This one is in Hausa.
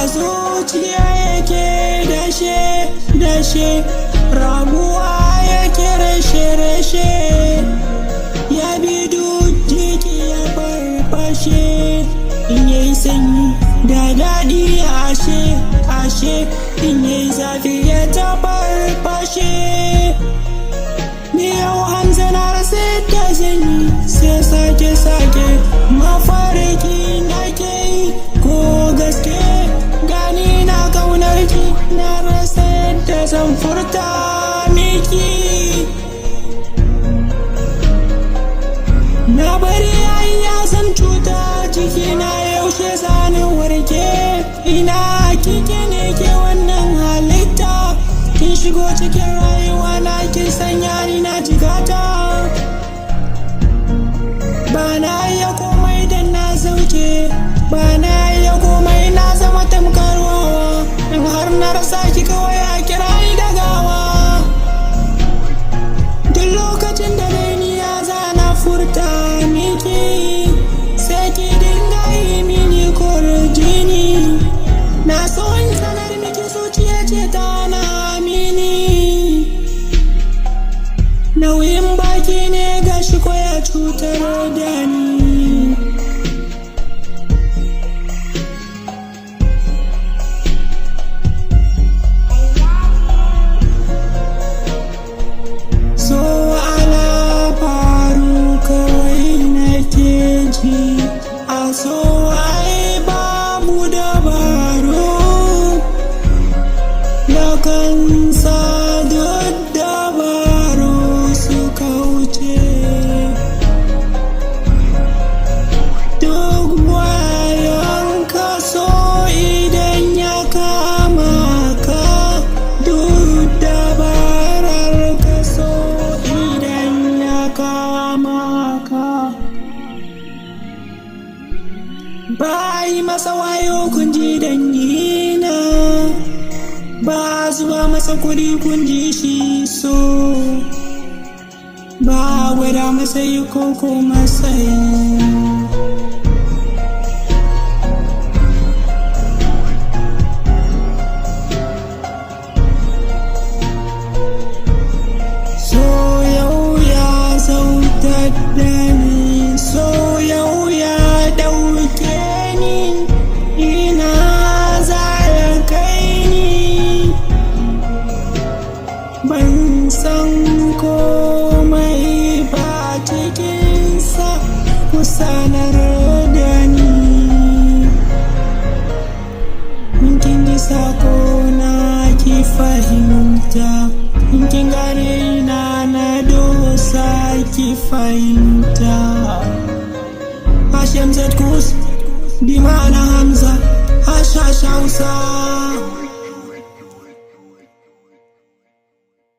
zuciya yake dashe rabuwa yake rashe ya bi duk jiki ya farfashe in yayi sanyi da daɗi ashe in yayi zafi ya tafarfashe. Ni yau Hamza na rasa da zanyi sai sake mafarki nake yi ko gaske gani na kaunar ki na rasa yadda zan furta miki. Na bari yayi ya san cuta jikina yaushe zanin warke ina kike ne ke wannan halitta kin shigo cikin rayuwa na kin sanya ni na jigata. Bana iya komai dan na zauke bana iya komai na zama tamkar wawa in har na rasa ki kawai a kira ni da gawa. Duk lokacin da ni ya zana furta miki sai ki dinga yi mini kurjini. Na so in sanar miki zuciya ce ta na amini. Nauyin baki ne gashi ko ya cutar da ni. So ala faru kawai nake ji a so ai babu dabaru yakan sa duk dabaru su kauce. Duk wayan ka so idan ya kama ka duk dabarar ka so idan ya kama ka. Ba yi masa wayo kun ji dangina ba zuba masa kuɗi kun ji shi so ba gwada masa yi koko matsayi. So yau ya zautar da ni so yau ya ɗauke ni ina za ya kai ni. Ban san komai ba cikinsa ku sanar da ni. In kin ji sako na ki fahimta in kin gane na dosa ki fahimta. HAMZA bi ma'ana Hamza haussa.